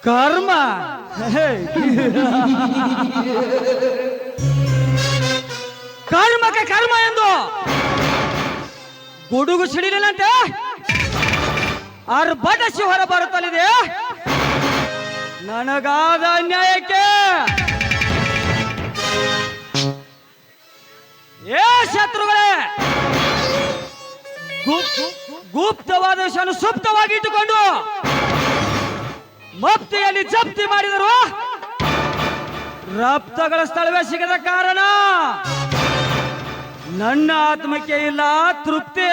ಕರ್ಮ ಕರ್ಮಕ್ಕೆ ಕರ್ಮ ಎಂದು ಗುಡುಗು ಸಿಡಿಲಿನಂತೆ ಅರ್ಭಟಿಸಿ ಹೊರ ಬರುತ್ತಲಿದೆ ನನಗಾದ ಅನ್ಯಾಯಕ್ಕೆ. ಏ ಶತ್ರುಗಳೇ, ಗುಪ್ತವಾದ ವಿಷಯವನ್ನು ಸುಪ್ತವಾಗಿ ಇಟ್ಟುಕೊಂಡು ಮಫ್ತಿಯಲ್ಲಿ ಜಪ್ತಿ ಮಾಡಿದರು. ರಕ್ತಗಳ ಸ್ಥಳವೇ ಸಿಗದ ಕಾರಣ ನನ್ನ ಆತ್ಮಕ್ಕೆ ಇಲ್ಲ ತೃಪ್ತಿ.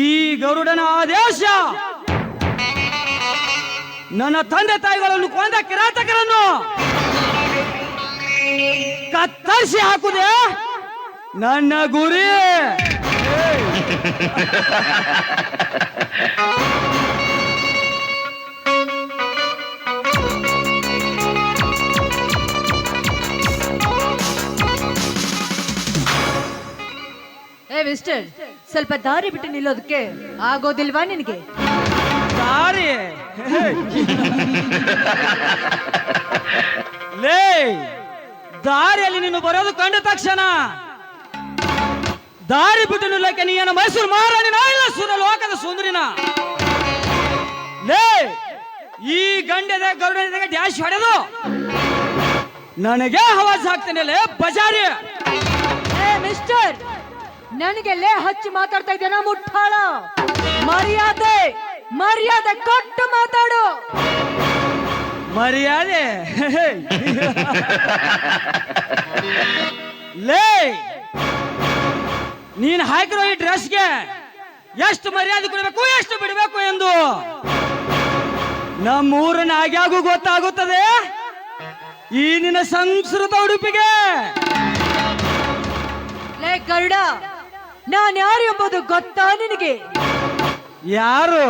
ಈ ಗರುಡನ ಆದೇಶ ನನ್ನ ತಂದೆ ತಾಯಿಗಳನ್ನು ಕೊಂದ ಕಿರಾತಕರನ್ನು ಕತ್ತರಿಸಿ ಹಾಕುದೇ ನನ್ನ ಗುರಿ. ಏ ಮಿಸ್ಟರ್, ಸ್ವಲ್ಪ ದಾರಿ ಬಿಟ್ಟು ನಿಲ್ಲೋದಕ್ಕೆ ಆಗೋದಿಲ್ವಾ ನಿನಗೆ? ದಾರಿ ಲೇ, ದಾರಿಯಲ್ಲಿ ನೀನು ಬರೋದು ಕಂಡ ತಕ್ಷಣ ದಾರಿ ಬಿಟ್ಟು ನಿಲ್ಲಕ್ಕೆ ನೀನು ಮೈಸೂರು ಮಹಾರಾಣಿನ ಇಲ್ಲ ಸುರ ಲೋಕದ ಸುಂದರಿನ. ಲೇ, ಈ ಗಂಡದ ಗರುಡನಿಗೆ ಡ್ಯಾಶ್ ಹೊಡೆದು ನನಗೆ ಹವಾಜ್ ಹಾಕ್ತೇನೆ. ಲೇ ಬಜಾರಿ. ಏ ಮಿಸ್ಟರ್, ನನಗೆ ಲೇ ಹಚ್ಚಿ ಮಾತಾಡ್ತಾ ಇದ್ದೇನ ಮುಟ್ಟಾಳ? ಮರ್ಯಾದೆ ಮರ್ಯಾದೆ ಕೊಟ್ಟು ಮಾತಾಡು. ಮರ್ಯಾದೆ ಲೇ, ನೀನು ಹಾಕಿರೋ ಈ ಡ್ರೆಸ್ಗೆ ಎಷ್ಟು ಮರ್ಯಾದೆ ಕೊಡಬೇಕು, ಎಷ್ಟು ಬಿಡಬೇಕು ಎಂದು ನಮ್ಮೂರನ್ನ ಆಗ್ಯಾಗೂ ಗೊತ್ತಾಗುತ್ತದೆ ಈ ನಿನ್ನ ಸಂಸ್ಕೃತ ಉಡುಪಿಗೆ. ಲೇ ಗರುಡ, ನಾನು ಯಾರು ಎಂಬುದು ಗೊತ್ತಾ ನಿನಗೆ? ಯಾರು?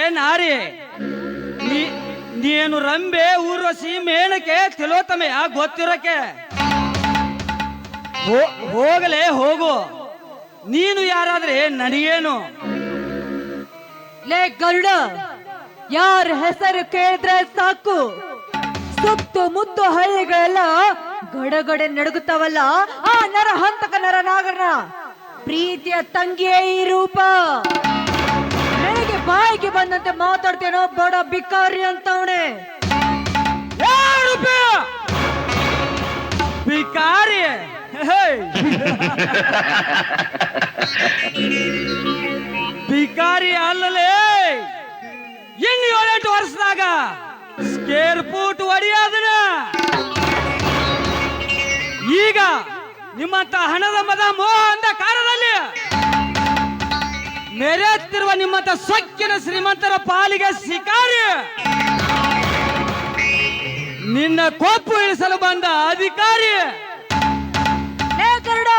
ಏನಾರಿ ನೀನು ರಂಬೆ ಊರ್ವಶಿ ಮೇಣಕ್ಕೆ ತಿಲೋತ್ತಮೆಯ ಗೊತ್ತಿರಕ್ಕೆ ಹೋಗಲೇ ಹೋಗು. ನೀನು ಯಾರಾದ್ರೆ ನನಗೇನು? ಲೇ ಗರುಡ, ಯಾರ ಹೆಸರು ಕೇಳಿದ್ರೆ ಸಾಕು ಸುತ್ತು ಮುತ್ತು ಹಳ್ಳಿಗಳೆಲ್ಲ ಗಡಗಡೆ ನಡುಗುತ್ತಾವಲ್ಲ, ಆ ನರ ಹಂತಕ ನರ ನಾಗರನ ಪ್ರೀತಿಯ ತಂಗಿಯೇ ಈ ರೂಪ. ನನಗೆ ಬಾಯಿಗೆ ಬಂದಂತೆ ಮಾತಾಡ್ತೇನೋ ಬಡ ಬಿಕಾರಿ ಅಂತವಣೆ. ಬಿಕಾರಿ ಬಿಕಾರಿ ಅಲ್ಲಲೇ, ಇನ್ನು 7-8 ವರ್ಷದಾಗ ಸ್ಕೇರ್ ಫೂಟ್ ಹೊಡೆಯೋದನ್ನ. ಈಗ ನಿಮ್ಮಂತ ಹಣದ ಮದ ಮೋಹ ಅಂದ ಕಾಲದಲ್ಲಿ ಮೆರೆಯುತ್ತಿರುವ ನಿಮ್ಮಂತ ಸೊಕ್ಕಿನ ಶ್ರೀಮಂತರ ಪಾಲಿಗೆ ಶಿಕಾರಿ, ನಿನ್ನ ಕೊಪ್ಪು ಇಳಿಸಲು ಬಂದ ಅಧಿಕಾರಿ. ಗರುಡ,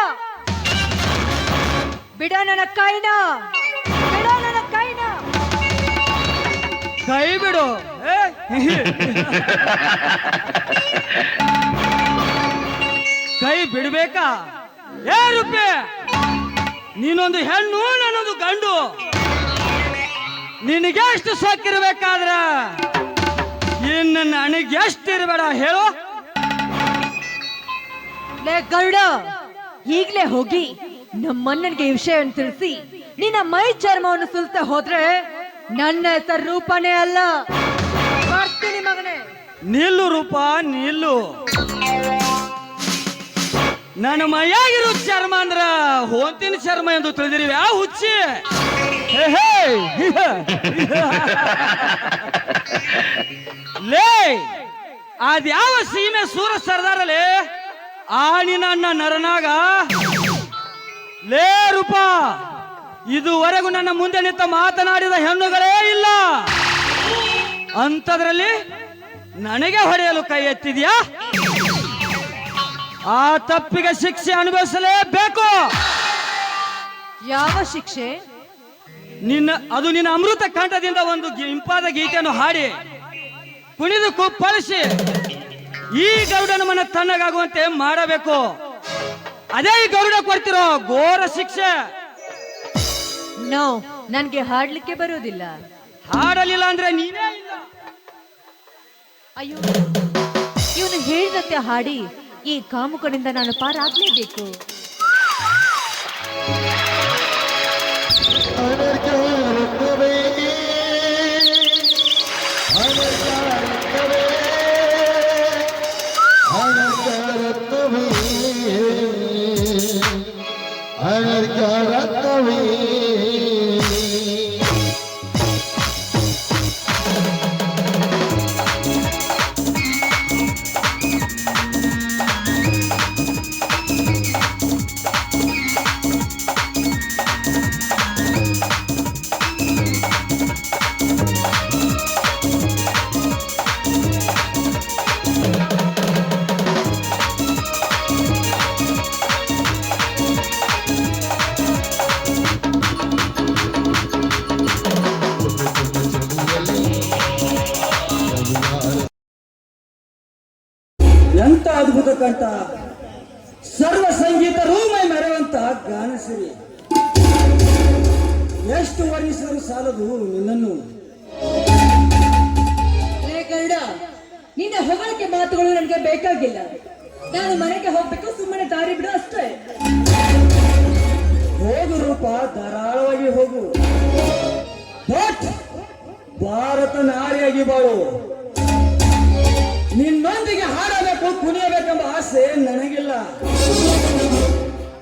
ಬಿಡ ನನ್ನ ಕೈನ, ಬಿಡ ನನ್ನ ಕೈನ. ಕೈ ಬಿಡು. ಕೈ ಬಿಡ್ಬೇಕಾ? ಏ ರೂಪೆ, ನೀನೊಂದು ಹೆಣ್ಣು, ನಾನೊಂದು ಗಂಡು. ನಿನಗೆ ಎಷ್ಟು ಸೊಕ್ಕಿರ್ಬೇಕಾದ್ರ ಇನ್ನು ನನಗೆ ಎಷ್ಟು ಇರಬೇಡ ಹೇಳು. ಲೇ ಗರುಡ, ಈಗ್ಲೇ ಹೋಗಿ ನಮ್ಮಣ್ಣನಿಗೆ ಈ ವಿಷಯವನ್ನು ತಿಳಿಸಿ ನಿನ್ನ ಮೈ ಚರ್ಮವನ್ನು ಸುಲ್ತಾ ಹೋದ್ರೆ ನನ್ನ ಹೆಸರು ರೂಪನೇ ಅಲ್ಲ. ಬರ್ತೀನಿ ಮಗನೇ. ನಿಲ್ಲು ರೂಪ, ನಿಲ್ಲು. ನನ್ನ ಮೈಯಾಗಿರೋ ಚರ್ಮ ಅಂದ್ರ ಹೊಂತಿನ ಚರ್ಮ ಎಂದು ತಿಳಿದಿರಿವಿ ಆ ಹುಚ್ಚಿ. ಲೇ, ಅದ್ಯಾವ ಸೀಮೆ ಸೂರ ಸರ್ದಾರಲೇ ಆ ನಿನ್ನ ನರನಾಗ. ಲೇ ರೂಪ, ಇದುವರೆಗೂ ನನ್ನ ಮುಂದೆ ನಿಂತ ಮಾತನಾಡಿದ ಹೆಣ್ಣುಗಳೇ ಇಲ್ಲ. ಅಂತದ್ರಲ್ಲಿ ನನಗೆ ಹೊಡೆಯಲು ಕೈ ಎತ್ತಿದ್ಯಾ? ಆ ತಪ್ಪಿಗೆ ಶಿಕ್ಷೆ ಅನುಭವಿಸಲೇಬೇಕು. ಯಾವ ಶಿಕ್ಷೆ? ನಿನ್ನ ಅಮೃತ ಕಂಠದಿಂದ ಒಂದು ಇಂಪಾದ ಗೀತೆಯನ್ನು ಹಾಡಿ ಕುಣಿದು ಕುಪ್ಪಳಿಸಿ ಈ ಗರುಡನ ಮನ ತಣ್ಣಗಾಗುವಂತೆ ಮಾಡಬೇಕು. ಅದೇ ಈ ಗರುಡ ಕೊಡ್ತಿರೋ ಘೋರ ಶಿಕ್ಷೆ. ನೋ, ನನ್ಗೆ ಹಾಡ್ಲಿಕ್ಕೆ ಬರೋದಿಲ್ಲ. ಹಾಡಲಿಲ್ಲ ಅಂದ್ರೆ ನೀನೇ ಇಲ್ಲ. ಅಯ್ಯೋ, ಇವನು ಹೇಳಿದಂತೆ ಹಾಡಿ ಈ ಕಾಮುಕನಿಂದ ನಾನು ಪಾರಾಗ್ಲೇಬೇಕು. ಎಂತ ಅದ್ಭುತ ಕಂಠ, ಸರ್ವ ಸಂಗೀತ ರೂಮೈ ಮೆರೆಯುವಂತ ಗಾನಸಿರಿ. ಎಷ್ಟು ವರ್ಣಿಸಿದರೂ ಸಾಲದು ನಿನ್ನನ್ನು. ಗರುಡ, ನಿನ್ನ ಹೊಗಳಿಕೆ ಮಾತುಗಳು ನನಗೆ ಬೇಕಾಗಿಲ್ಲ. ನಾನು ಮನೆಗೆ ಹೋಗ್ಬೇಕು, ಸುಮ್ಮನೆ ದಾರಿ ಬಿಡು ಅಷ್ಟೇ. ಹೋಗು ರೂಪ, ಧಾರಾಳವಾಗಿ ಹೋಗು. ಬಟ್ ಭಾರತ ನಾರಿಯಾಗಿ ಬಾಳು. ನಿನ್ನೊಂದಿಗೆ ಹಾಡಬೇಕು, ಕುಣಿಯಬೇಕೆಂಬ ಆಸೆ ನನಗಿಲ್ಲ.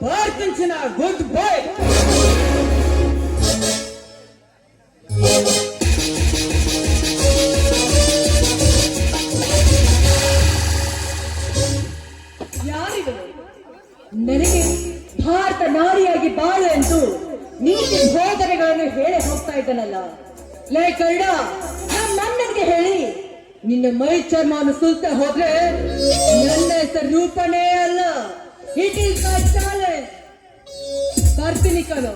ಬರ್ತಿಂಚಿನ ಗುಡ್ ಬೈ. ಯಾರಿವರು? ನನಗೆ ಭಾರತ ನಾರಿಯಾಗಿ ಬಾಳು ಎಂದು ನೀತಿ ಬೋಧನೆಗಳನ್ನು ಹೇಳಿ ಹೋಗ್ತಾ ಇದ್ದಾನಲ್ಲ. ಲೇ ಗರುಡ, ನಮ್ಮ ಅಣ್ಣನಿಗೆ ಹೇಳಿ ನಿನ್ನ ಮೈ ಚರ್ಮವನ್ನು ಸುಲ್ತಾ ಹೋದ್ರೆ ನನ್ನ ಹೆಸರು ರೂಪನೇ ಅಲ್ಲ. It is my challenge. ಬರ್ತೀನಿ ಕಣೋ,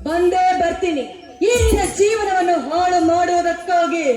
ಬಂದೇ ಬರ್ತೀನಿ. ಈ ನಿನ್ನ ಜೀವನವನ್ನು ಹಾಳು ಮಾಡುವುದಕ್ಕಾಗಿ.